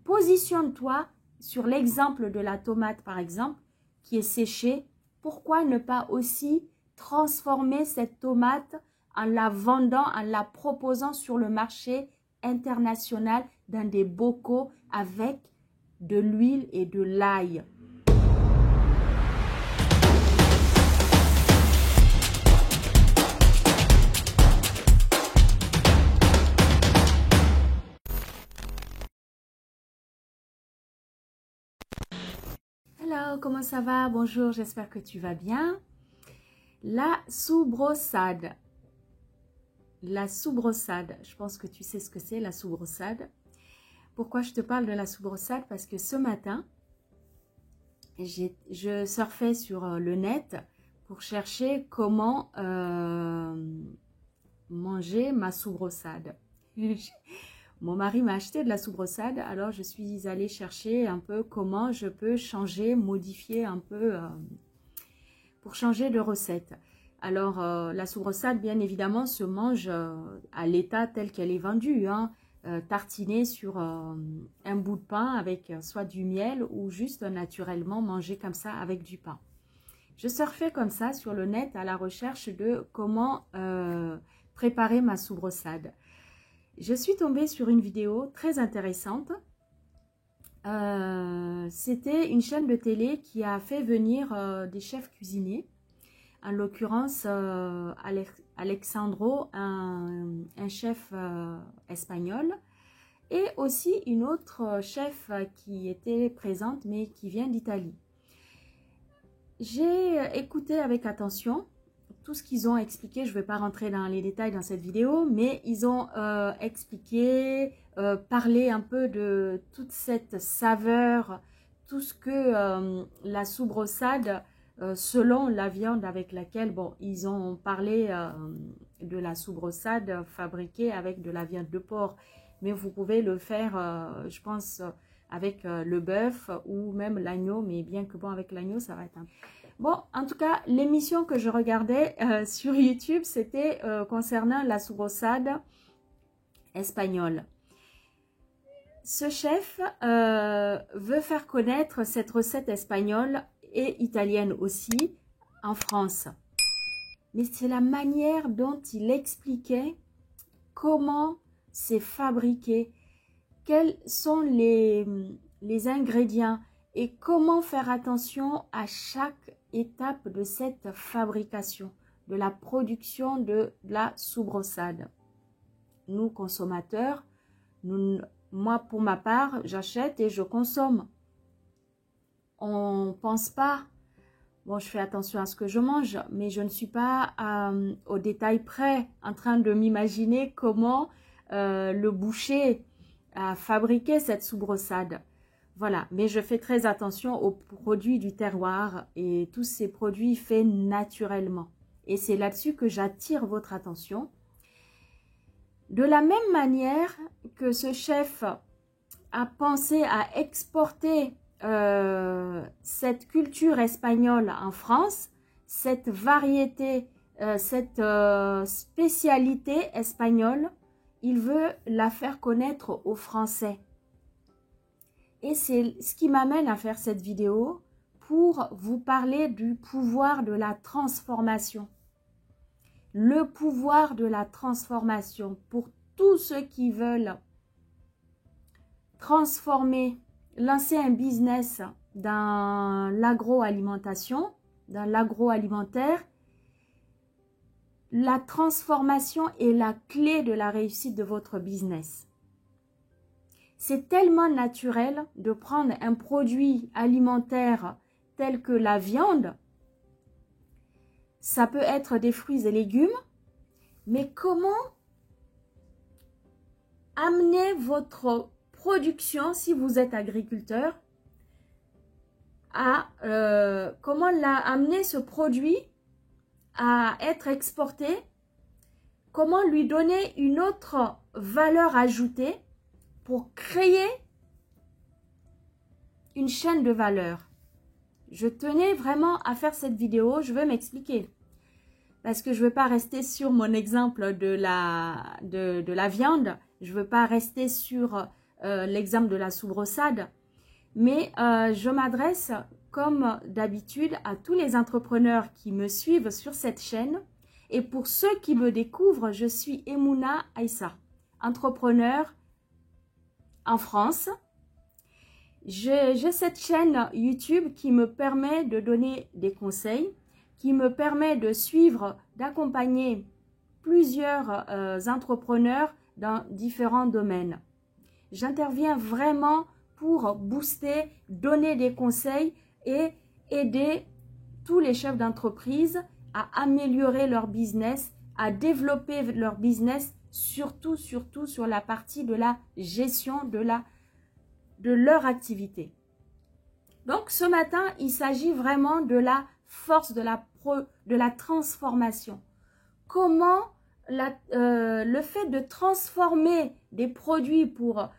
Positionne-toi sur l'exemple de la tomate, par exemple, qui est séchée. Pourquoi ne pas aussi transformer cette tomate en la vendant, en la proposant sur le marché international dans des bocaux avec de l'huile et de l'ail? Hello, comment ça va? Bonjour, j'espère que tu vas bien. La soubreaussade. La soubreaussade, je pense que tu sais ce que c'est la soubreaussade. Pourquoi je te parle de la soubreaussade? Parce que ce matin, je surfais sur le net pour chercher comment manger ma soubreaussade. Mon mari m'a acheté de la soubreaussade, alors je suis allée chercher un peu comment je peux changer, modifier un peu pour changer de recette. Alors, la soubreaussade, bien évidemment, se mange à l'état tel qu'elle est vendue, hein, tartinée sur un bout de pain avec soit du miel ou juste naturellement manger comme ça avec du pain. Je surfais comme ça sur le net à la recherche de comment préparer ma soubreaussade. Je suis tombée sur une vidéo très intéressante. C'était une chaîne de télé qui a fait venir des chefs cuisiniers. En l'occurrence, Alexandro, un chef espagnol, et aussi une autre chef qui était présente, mais qui vient d'Italie. J'ai écouté avec attention tout ce qu'ils ont expliqué. Je ne vais pas rentrer dans les détails dans cette vidéo, mais ils ont expliqué, parlé un peu de toute cette saveur, tout ce que la soubreaussade, selon la viande avec laquelle, bon, ils ont parlé de la soubreaussade fabriquée avec de la viande de porc, mais vous pouvez le faire, je pense, avec le bœuf ou même l'agneau, mais bien que bon, avec l'agneau, ça va être un... Bon, en tout cas, l'émission que je regardais sur YouTube, c'était concernant la soubreaussade espagnole. Ce chef veut faire connaître cette recette espagnole et italienne aussi en France. Mais c'est la manière dont il expliquait comment c'est fabriqué, quels sont les ingrédients et comment faire attention à chaque étape de cette fabrication, de la production de la soubreaussade. Nous, consommateurs, moi, pour ma part, j'achète et je consomme. On ne pense pas, bon, je fais attention à ce que je mange, mais je ne suis pas au détail près en train de m'imaginer comment le boucher a fabriqué cette soubreaussade. Voilà, mais je fais très attention aux produits du terroir et tous ces produits faits naturellement. Et c'est là-dessus que j'attire votre attention. De la même manière que ce chef a pensé à exporter cette culture espagnole en France, cette variété, cette spécialité espagnole, il veut la faire connaître aux Français. Et c'est ce qui m'amène à faire cette vidéo pour vous parler du pouvoir de la transformation. Le pouvoir de la transformation pour tous ceux qui veulent transformer, lancer un business dans l'agroalimentation, dans l'agroalimentaire. La transformation est la clé de la réussite de votre business. C'est tellement naturel de prendre un produit alimentaire tel que la viande. Ça peut être des fruits et légumes, mais comment amener votre production, si vous êtes agriculteur, à comment amener ce produit à être exporté, comment lui donner une autre valeur ajoutée pour créer une chaîne de valeur. Je tenais vraiment à faire cette vidéo, je veux m'expliquer. Parce que je ne veux pas rester sur mon exemple de la viande, je ne veux pas rester sur l'exemple de la soubresaade. Mais je m'adresse, comme d'habitude, à tous les entrepreneurs qui me suivent sur cette chaîne. Et pour ceux qui me découvrent, je suis Emouna Aïssa, entrepreneur en France. J'ai cette chaîne YouTube qui me permet de donner des conseils, qui me permet de suivre, d'accompagner plusieurs entrepreneurs dans différents domaines. J'interviens vraiment pour booster, donner des conseils et aider tous les chefs d'entreprise à améliorer leur business, à développer leur business, surtout sur la partie de la gestion de leur activité. Donc ce matin, il s'agit vraiment de la force de la transformation. Comment le fait de transformer des produits pour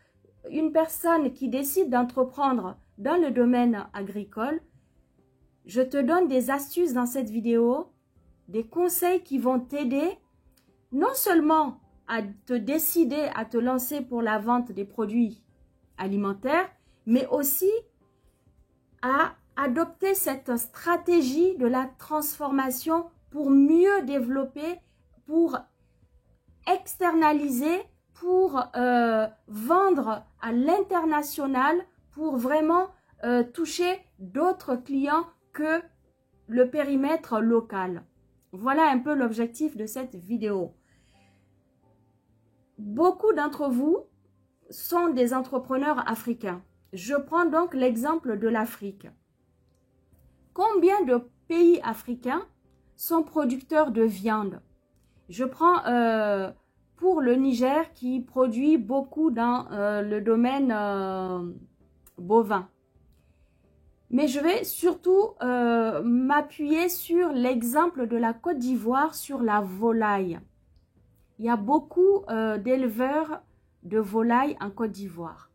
une personne qui décide d'entreprendre dans le domaine agricole, je te donne des astuces dans cette vidéo, des conseils qui vont t'aider non seulement à te décider à te lancer pour la vente des produits alimentaires, mais aussi à adopter cette stratégie de la transformation pour mieux développer, pour externaliser, pour vendre à l'international, pour vraiment toucher d'autres clients que le périmètre local. Voilà un peu l'objectif de cette vidéo. Beaucoup d'entre vous sont des entrepreneurs africains. Je prends donc l'exemple de l'Afrique. Combien de pays africains sont producteurs de viande? Je prends pour le Niger qui produit beaucoup dans le domaine bovin. Mais je vais surtout m'appuyer sur l'exemple de la Côte d'Ivoire sur la volaille. Il y a beaucoup d'éleveurs de volailles en Côte d'Ivoire.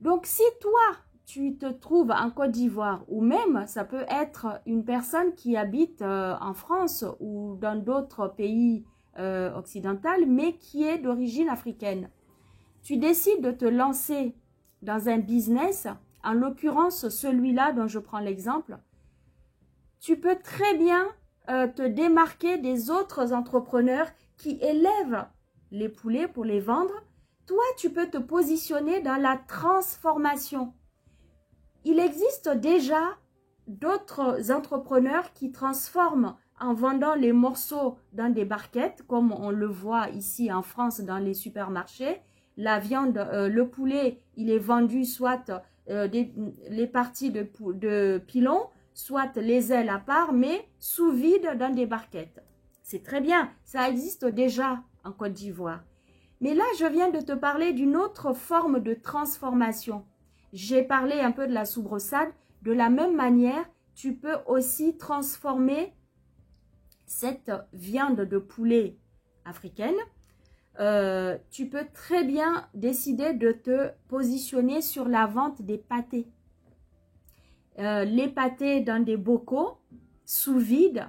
Donc, si toi, tu te trouves en Côte d'Ivoire, ou même ça peut être une personne qui habite en France ou dans d'autres pays occidentaux, mais qui est d'origine africaine, tu décides de te lancer dans un business, en l'occurrence celui-là dont je prends l'exemple, tu peux très bien te démarquer des autres entrepreneurs qui élèvent les poulets pour les vendre. Toi, tu peux te positionner dans la transformation. Il existe déjà d'autres entrepreneurs qui transforment en vendant les morceaux dans des barquettes, comme on le voit ici en France dans les supermarchés. La viande, le poulet, il est vendu soit les parties de pilon, soit les ailes à part, mais sous vide dans des barquettes. C'est très bien, ça existe déjà en Côte d'Ivoire. Mais là, je viens de te parler d'une autre forme de transformation. J'ai parlé un peu de la soubresaade. De la même manière, tu peux aussi transformer cette viande de poulet africaine. Tu peux très bien décider de te positionner sur la vente des pâtés. Les pâtés dans des bocaux, sous vide,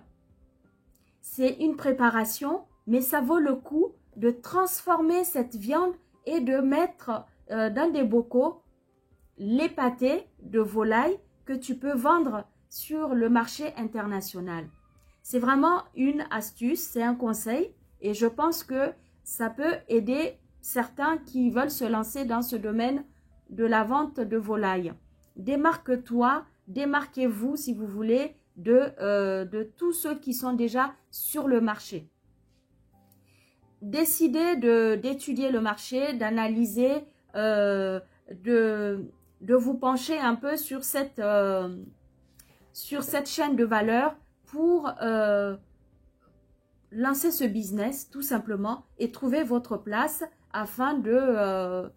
c'est une préparation, mais ça vaut le coup de transformer cette viande et de mettre dans des bocaux les pâtés de volaille que tu peux vendre sur le marché international. C'est vraiment une astuce, c'est un conseil et je pense que ça peut aider certains qui veulent se lancer dans ce domaine de la vente de volaille. Démarque-toi, démarquez-vous si vous voulez de tous ceux qui sont déjà sur le marché. Décidez d'étudier le marché, d'analyser, de vous pencher un peu sur cette chaîne de valeur pour lancer ce business tout simplement et trouver votre place afin de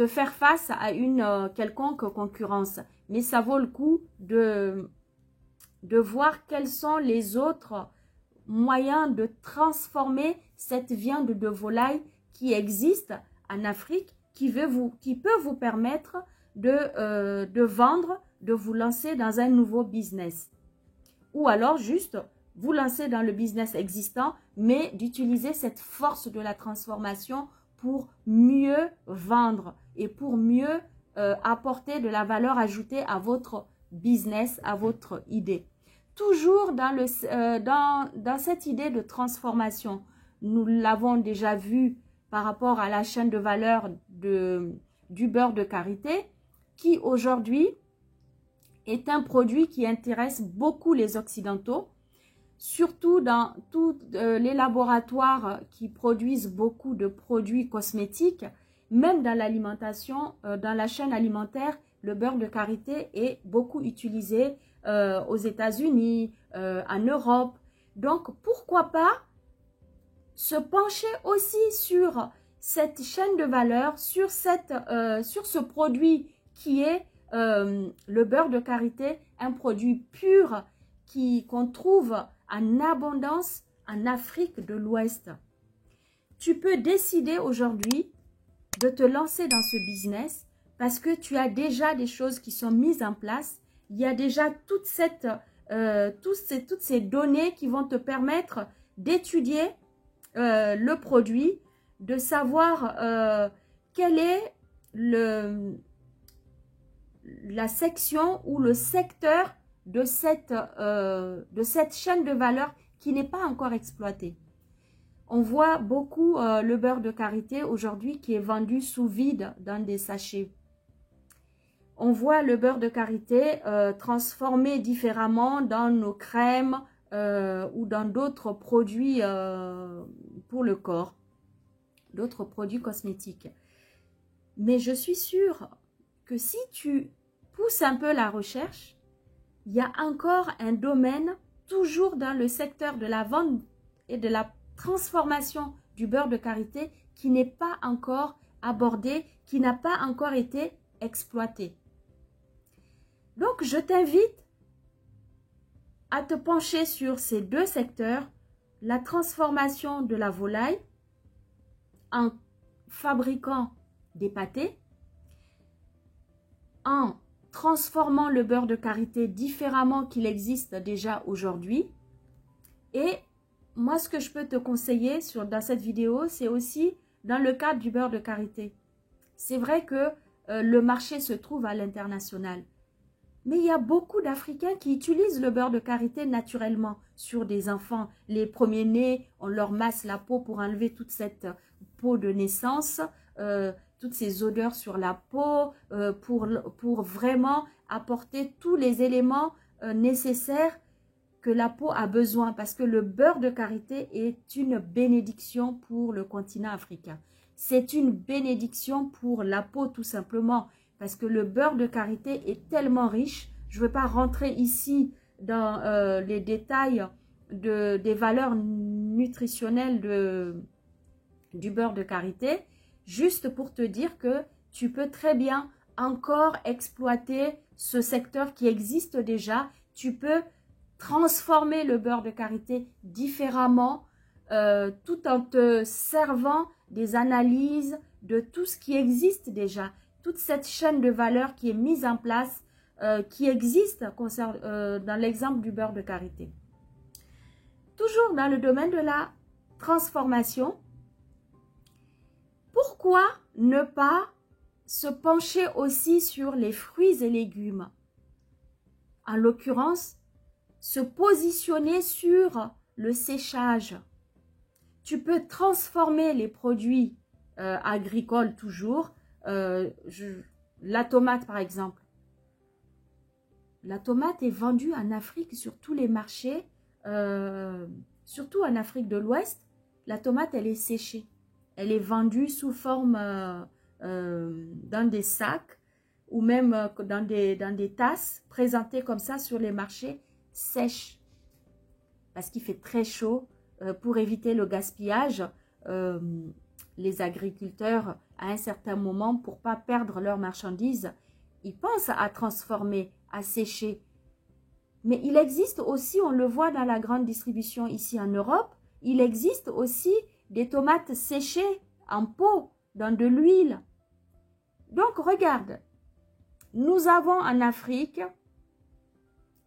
faire face à une quelconque concurrence. Mais ça vaut le coup de voir quels sont les autres moyens de transformer cette viande de volaille qui existe en Afrique, qui peut vous permettre de vendre, de vous lancer dans un nouveau business. Ou alors juste vous lancer dans le business existant, mais d'utiliser cette force de la transformation pour mieux vendre et pour mieux apporter de la valeur ajoutée à votre business, à votre idée. Toujours dans cette idée de transformation, nous l'avons déjà vu par rapport à la chaîne de valeur du beurre de karité, qui aujourd'hui est un produit qui intéresse beaucoup les Occidentaux, surtout dans tous les laboratoires qui produisent beaucoup de produits cosmétiques, même dans l'alimentation, dans la chaîne alimentaire, le beurre de karité est beaucoup utilisé aux États-Unis, en Europe. Donc, pourquoi pas se pencher aussi sur cette chaîne de valeur, sur ce produit qui est le beurre de karité, un produit pur qu'on trouve en abondance en Afrique de l'Ouest. Tu peux décider aujourd'hui de te lancer dans ce business parce que tu as déjà des choses qui sont mises en place. Il y a déjà toutes ces données qui vont te permettre d'étudier le produit, de savoir quelle est la section ou le secteur de cette chaîne de valeur qui n'est pas encore exploitée. On voit beaucoup le beurre de karité aujourd'hui qui est vendu sous vide dans des sachets. On voit le beurre de karité transformé différemment dans nos crèmes ou dans d'autres produits pour le corps, d'autres produits cosmétiques. Mais je suis sûre que si tu pousses un peu la recherche, il y a encore un domaine, toujours dans le secteur de la vente et de la transformation du beurre de karité qui n'est pas encore abordé, qui n'a pas encore été exploité. Donc, je t'invite à te pencher sur ces deux secteurs, la transformation de la volaille en fabriquant des pâtés, en transformant le beurre de karité différemment qu'il existe déjà aujourd'hui. Et moi, ce que je peux te conseiller dans cette vidéo, c'est aussi dans le cadre du beurre de karité. C'est vrai que le marché se trouve à l'international. Mais il y a beaucoup d'Africains qui utilisent le beurre de karité naturellement sur des enfants. Les premiers-nés, on leur masse la peau pour enlever toute cette peau de naissance, toutes ces odeurs sur la peau, pour vraiment apporter tous les éléments nécessaires que la peau a besoin. Parce que le beurre de karité est une bénédiction pour le continent africain. C'est une bénédiction pour la peau tout simplement. Parce que le beurre de karité est tellement riche. Je ne veux pas rentrer ici dans les détails des valeurs nutritionnelles du beurre de karité. Juste pour te dire que tu peux très bien encore exploiter ce secteur qui existe déjà. Tu peux transformer le beurre de karité différemment tout en te servant des analyses de tout ce qui existe déjà. Toute cette chaîne de valeur qui est mise en place, qui existe dans l'exemple du beurre de karité. Toujours dans le domaine de la transformation, pourquoi ne pas se pencher aussi sur les fruits et légumes? En l'occurrence, se positionner sur le séchage. Tu peux transformer les produits agricoles toujours. La tomate par exemple. La tomate est vendue en Afrique sur tous les marchés, surtout en Afrique de l'Ouest. La tomate, elle est séchée. Elle est vendue sous forme dans des sacs ou même dans des tasses présentées comme ça sur les marchés sèches. Parce qu'il fait très chaud. Pour éviter le gaspillage, les agriculteurs, à un certain moment, pour ne pas perdre leurs marchandises, ils pensent à transformer, à sécher. Mais il existe aussi, on le voit dans la grande distribution ici en Europe, il existe aussi des tomates séchées en pot, dans de l'huile. Donc, regarde, nous avons en Afrique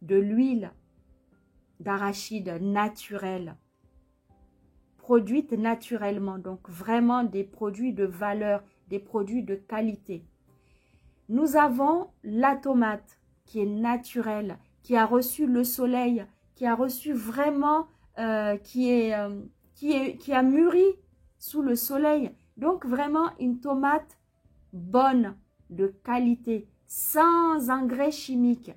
de l'huile d'arachide naturelle, produites naturellement. Donc, vraiment des produits de valeur, des produits de qualité. Nous avons la tomate qui est naturelle, qui a reçu le soleil, qui a reçu vraiment, qui a mûri sous le soleil. Donc, vraiment une tomate bonne, de qualité, sans engrais chimiques.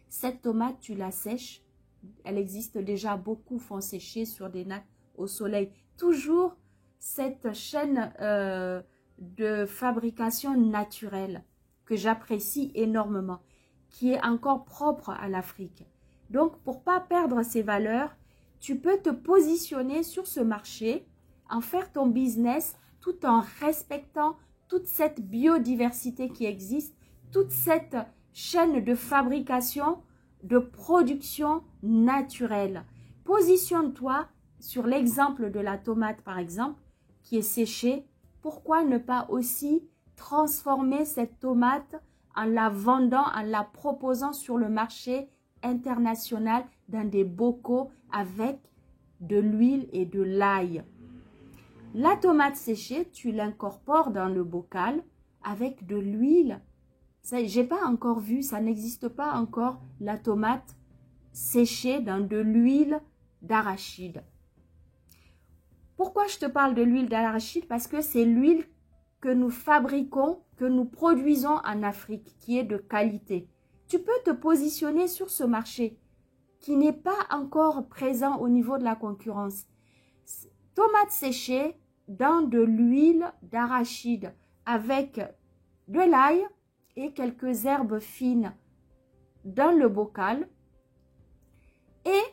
Cette tomate, tu la sèches. Elle existe déjà, beaucoup font sécher sur des nattes au soleil. Toujours cette chaîne de fabrication naturelle que j'apprécie énormément, qui est encore propre à l'Afrique. Donc, pour ne pas perdre ses valeurs, tu peux te positionner sur ce marché, en faire ton business tout en respectant toute cette biodiversité qui existe, toute cette chaîne de fabrication, de production naturelle. Positionne-toi sur l'exemple de la tomate, par exemple, qui est séchée. Pourquoi ne pas aussi transformer cette tomate en la vendant, en la proposant sur le marché international dans des bocaux avec de l'huile et de l'ail? La tomate séchée, tu l'incorpores dans le bocal avec de l'huile. J'ai pas encore vu, ça n'existe pas encore, la tomate séchée dans de l'huile d'arachide. Pourquoi je te parle de l'huile d'arachide? Parce que c'est l'huile que nous fabriquons, que nous produisons en Afrique, qui est de qualité. Tu peux te positionner sur ce marché qui n'est pas encore présent au niveau de la concurrence. Tomate séchée dans de l'huile d'arachide avec de l'ail et quelques herbes fines dans le bocal, et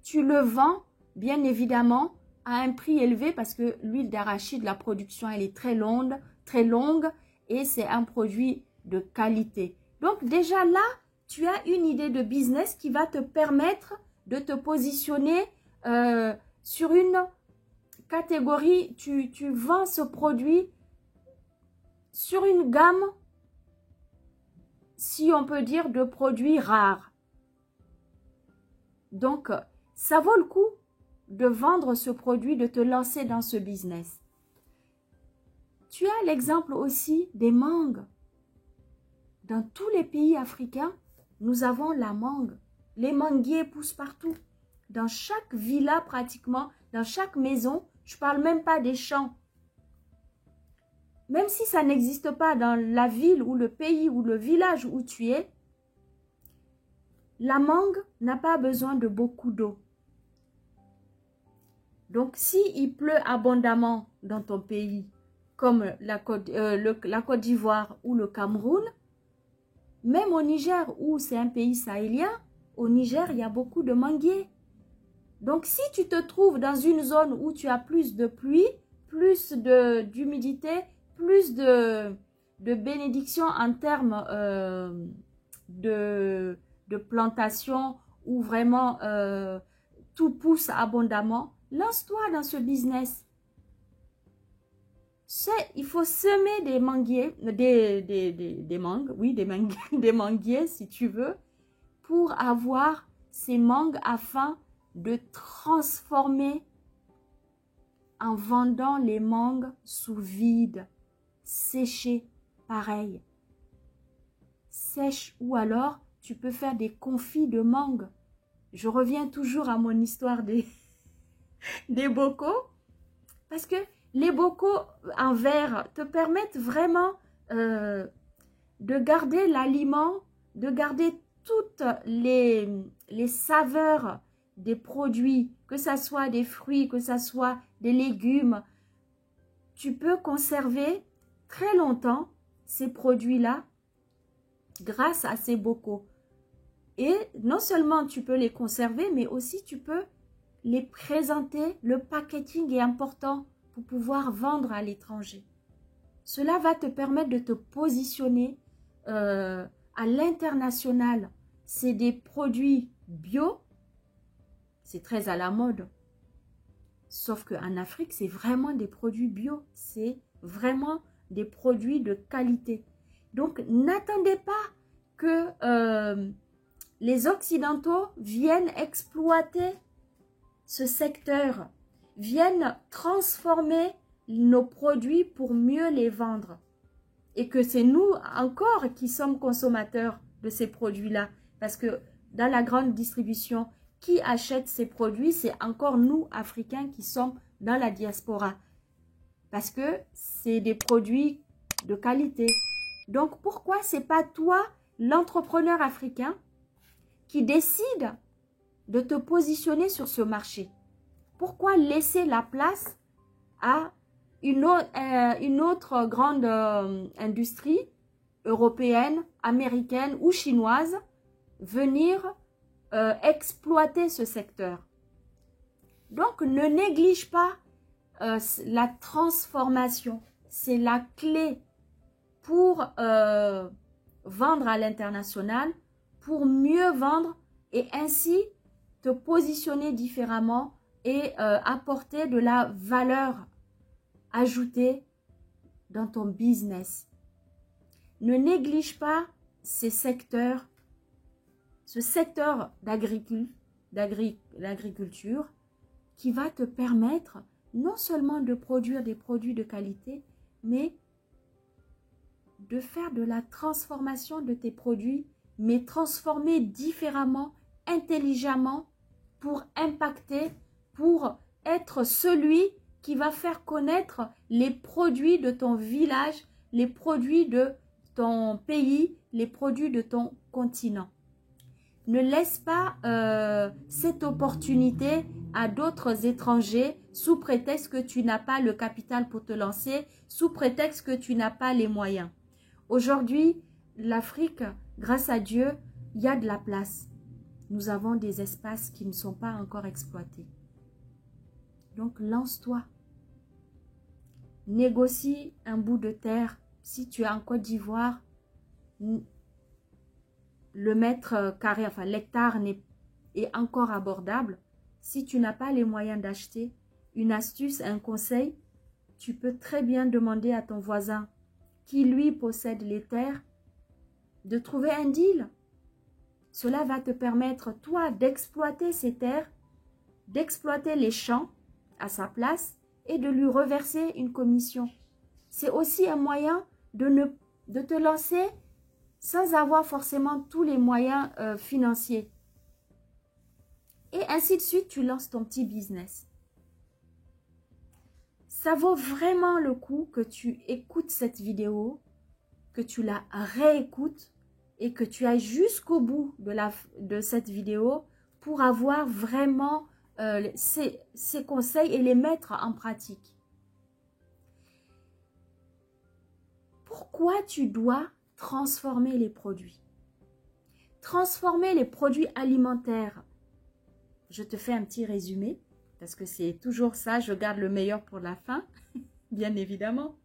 tu le vends bien évidemment à un prix élevé parce que l'huile d'arachide, la production elle est très longue et c'est un produit de qualité. Donc déjà là, tu as une idée de business qui va te permettre de te positionner sur une catégorie. Tu vends ce produit sur une gamme, si on peut dire, de produits rares. Donc, ça vaut le coup de vendre ce produit, de te lancer dans ce business. Tu as l'exemple aussi des mangues. Dans tous les pays africains, nous avons la mangue. Les manguiers poussent partout. Dans chaque villa pratiquement, dans chaque maison, je ne parle même pas des champs. Même si ça n'existe pas dans la ville ou le pays ou le village où tu es, la mangue n'a pas besoin de beaucoup d'eau. Donc, s'il pleut abondamment dans ton pays, comme la Côte d'Ivoire ou le Cameroun, même au Niger, où c'est un pays sahélien, au Niger, il y a beaucoup de manguiers. Donc, si tu te trouves dans une zone où tu as plus de pluie, plus d'humidité, plus de bénédiction en termes de plantation, où vraiment tout pousse abondamment, lance-toi dans ce business. Il faut semer des manguiers, des mangues, oui, des manguiers si tu veux, pour avoir ces mangues afin de transformer en vendant les mangues sous vide, séchées, pareil. Sèches, ou alors tu peux faire des confits de mangue. Je reviens toujours à mon histoire des bocaux, parce que les bocaux en verre te permettent vraiment de garder l'aliment, de garder toutes les saveurs des produits, que ce soit des fruits, que ce soit des légumes. Tu peux conserver très longtemps ces produits-là grâce à ces bocaux. Et non seulement tu peux les conserver, mais aussi tu peux les présenter. Le packaging est important pour pouvoir vendre à l'étranger. Cela va te permettre de te positionner à l'international. C'est des produits bio, c'est très à la mode. Sauf qu'en Afrique, c'est vraiment des produits bio. C'est vraiment des produits de qualité. Donc, n'attendez pas que les Occidentaux viennent exploiter ce secteur. viennent transformer nos produits pour mieux les vendre. Et que c'est nous encore qui sommes consommateurs de ces produits-là. Parce que dans la grande distribution, qui achète ces produits, c'est encore nous, Africains, qui sommes dans la diaspora. Parce que c'est des produits de qualité. Donc, pourquoi c'est pas toi, l'entrepreneur africain, qui décide de te positionner sur ce marché? Pourquoi laisser la place à une autre grande industrie européenne, américaine ou chinoise venir exploiter ce secteur? Donc, ne néglige pas la transformation. C'est la clé pour vendre à l'international, pour mieux vendre et ainsi te positionner différemment et apporter de la valeur ajoutée dans ton business. Ne néglige pas ces secteurs, ce secteur d'agriculture qui va te permettre non seulement de produire des produits de qualité, mais de faire de la transformation de tes produits, mais transformer différemment, intelligemment, pour impacter, pour être celui qui va faire connaître les produits de ton village, les produits de ton pays, les produits de ton continent. Ne laisse pas cette opportunité à d'autres étrangers sous prétexte que tu n'as pas le capital pour te lancer, sous prétexte que tu n'as pas les moyens. Aujourd'hui, l'Afrique, grâce à Dieu, il y a de la place. Nous avons des espaces qui ne sont pas encore exploités. Donc, lance-toi. Négocie un bout de terre. Si tu es en Côte d'Ivoire, le mètre carré, enfin l'hectare est encore abordable. Si tu n'as pas les moyens d'acheter, une astuce, un conseil, tu peux très bien demander à ton voisin qui lui possède les terres de trouver un deal. Cela va te permettre, toi, d'exploiter ces terres, d'exploiter les champs à sa place et de lui reverser une commission. C'est aussi un moyen de te lancer sans avoir forcément tous les moyens financiers. Et ainsi de suite, tu lances ton petit business. Ça vaut vraiment le coup que tu écoutes cette vidéo, que tu la réécoutes et que tu ailles jusqu'au bout de cette vidéo pour avoir vraiment ces conseils et les mettre en pratique. Pourquoi tu dois transformer les produits? Transformer les produits alimentaires. Je te fais un petit résumé, parce que c'est toujours ça, je garde le meilleur pour la fin, bien évidemment.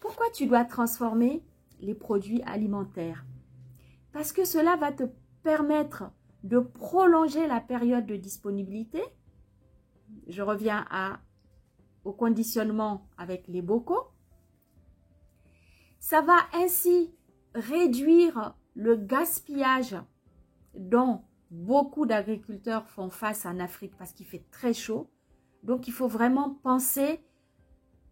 Pourquoi tu dois transformer les produits alimentaires? Parce que cela va te permettre de prolonger la période de disponibilité. Je reviens au conditionnement avec les bocaux. Ça va ainsi réduire le gaspillage dont beaucoup d'agriculteurs font face en Afrique parce qu'il fait très chaud. Donc, il faut vraiment penser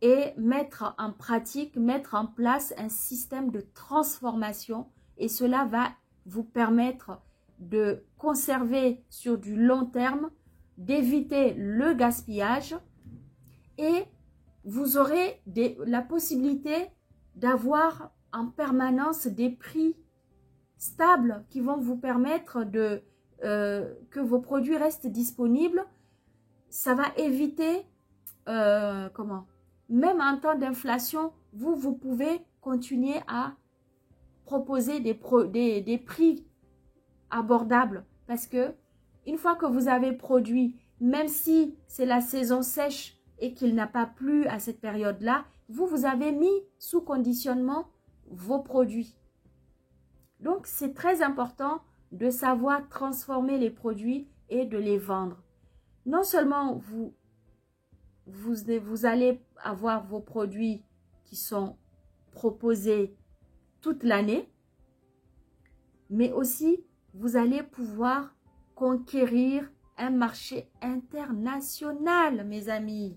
et mettre en pratique, mettre en place un système de transformation. Et cela va vous permettre de conserver sur du long terme, d'éviter le gaspillage et vous aurez la possibilité d'avoir en permanence des prix stables qui vont vous permettre que vos produits restent disponibles. Ça va éviter, même en temps d'inflation, vous pouvez continuer à proposer des prix abordables parce que une fois que vous avez produit, même si c'est la saison sèche et qu'il n'a pas plu à cette période-là, vous avez mis sous conditionnement vos produits. Donc, c'est très important de savoir transformer les produits et de les vendre. Non seulement vous allez avoir vos produits qui sont proposés toute l'année, mais aussi vous allez pouvoir conquérir un marché international, mes amis.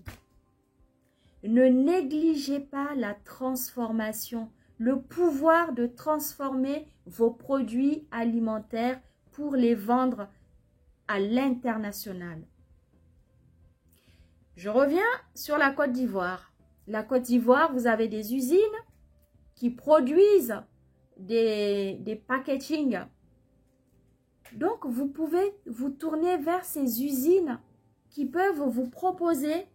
Ne négligez pas la transformation, le pouvoir de transformer vos produits alimentaires pour les vendre à l'international. Je reviens sur la Côte d'Ivoire. La Côte d'Ivoire, vous avez des usines qui produisent des packaging. Donc, vous pouvez vous tourner vers ces usines qui peuvent vous proposer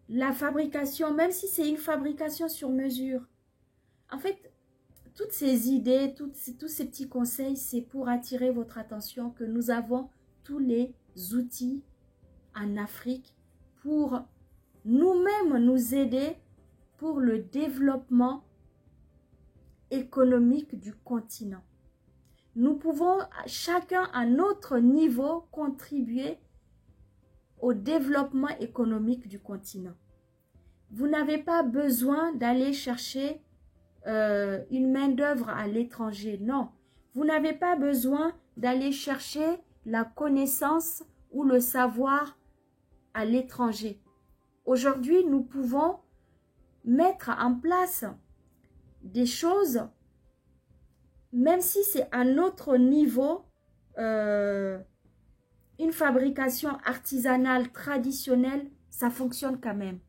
la fabrication, même si c'est une fabrication sur mesure. En fait, toutes ces idées, tous ces petits conseils, c'est pour attirer votre attention que nous avons tous les outils en Afrique pour nous-mêmes nous aider pour le développement économique du continent. Nous pouvons chacun à notre niveau contribuer au développement économique du continent. Vous n'avez pas besoin d'aller chercher une main-d'œuvre à l'étranger, non. Vous n'avez pas besoin d'aller chercher la connaissance ou le savoir à l'étranger. Aujourd'hui, nous pouvons mettre en place des choses, même si c'est à notre niveau, une fabrication artisanale traditionnelle, ça fonctionne quand même.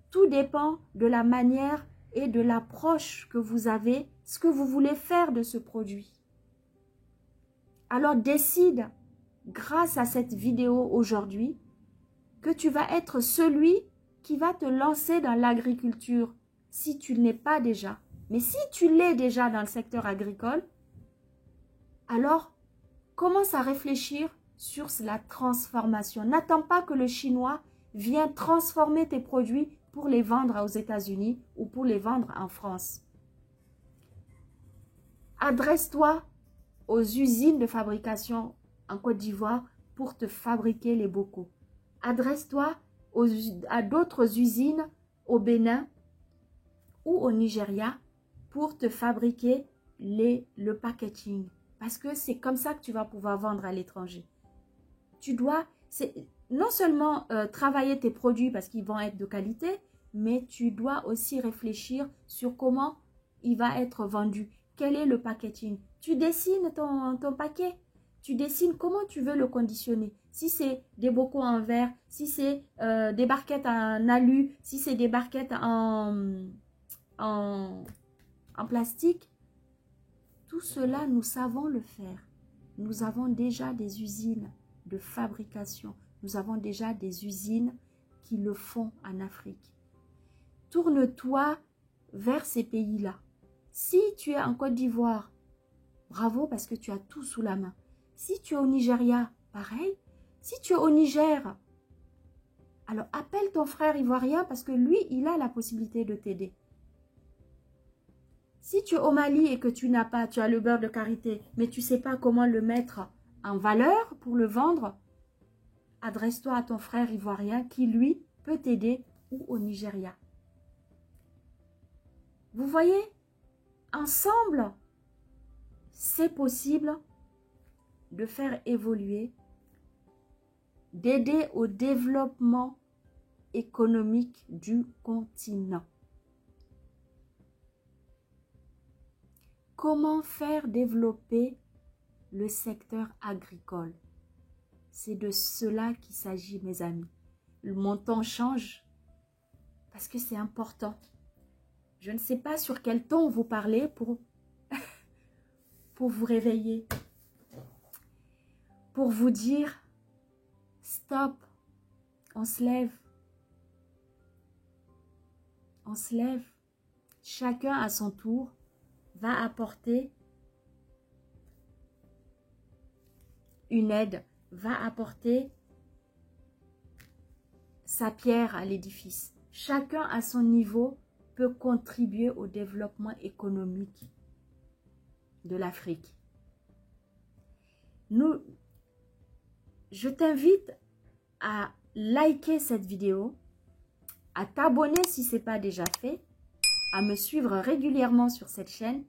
Tout dépend de la manière et de l'approche que vous avez, ce que vous voulez faire de ce produit. Alors décide, grâce à cette vidéo aujourd'hui, que tu vas être celui qui va te lancer dans l'agriculture, si tu ne l'es pas déjà. Mais si tu l'es déjà dans le secteur agricole, alors commence à réfléchir sur la transformation. N'attends pas que le Chinois vienne transformer tes produits pour les vendre aux États-Unis ou pour les vendre en France. Adresse-toi aux usines de fabrication en Côte d'Ivoire pour te fabriquer les bocaux. Adresse-toi à d'autres usines au Bénin ou au Nigeria pour te fabriquer le packaging. Parce que c'est comme ça que tu vas pouvoir vendre à l'étranger. Tu dois non seulement travailler tes produits parce qu'ils vont être de qualité, mais tu dois aussi réfléchir sur comment il va être vendu. Quel est le packaging? Tu dessines ton paquet. Tu dessines comment tu veux le conditionner. Si c'est des bocaux en verre, si c'est des barquettes en alu, si c'est des barquettes en plastique, tout cela, nous savons le faire. Nous avons déjà des usines de fabrication. Nous avons déjà des usines qui le font en Afrique. Tourne-toi vers ces pays-là. Si tu es en Côte d'Ivoire, bravo parce que tu as tout sous la main. Si tu es au Nigeria, pareil. Si tu es au Niger, alors appelle ton frère ivoirien parce que lui, il a la possibilité de t'aider. Si tu es au Mali et que tu as le beurre de karité, mais tu ne sais pas comment le mettre en valeur pour le vendre, adresse-toi à ton frère ivoirien qui, lui, peut t'aider ou au Nigeria. Vous voyez, ensemble, c'est possible de faire évoluer, d'aider au développement économique du continent. Comment faire développer le secteur agricole? C'est de cela qu'il s'agit, mes amis. Mon ton change parce que c'est important. Je ne sais pas sur quel ton vous parlez pour vous réveiller. Pour vous dire, stop, on se lève. On se lève. Chacun à son tour va apporter une aide, va apporter sa pierre à l'édifice. Chacun à son niveau peut contribuer au développement économique de l'Afrique. Je t'invite à liker cette vidéo, à t'abonner si ce n'est pas déjà fait, à me suivre régulièrement sur cette chaîne,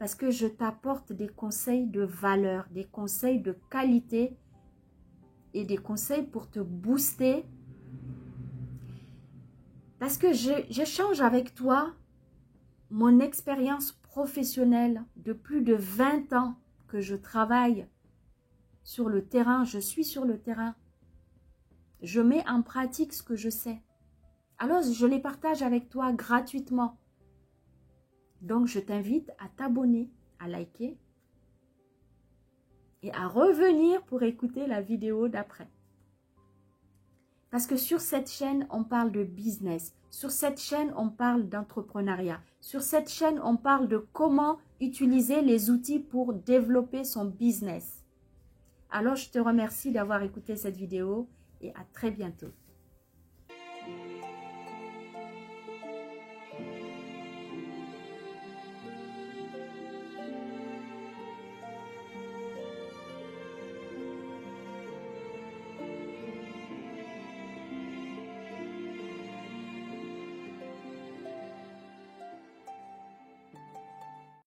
parce que je t'apporte des conseils de valeur, des conseils de qualité et des conseils pour te booster. Parce que j'échange avec toi mon expérience professionnelle de plus de 20 ans que je travaille sur le terrain, je suis sur le terrain. Je mets en pratique ce que je sais. Alors, je les partage avec toi gratuitement. Donc, je t'invite à t'abonner, à liker et à revenir pour écouter la vidéo d'après. Parce que sur cette chaîne, on parle de business. Sur cette chaîne, on parle d'entrepreneuriat. Sur cette chaîne, on parle de comment utiliser les outils pour développer son business. Alors, je te remercie d'avoir écouté cette vidéo et à très bientôt.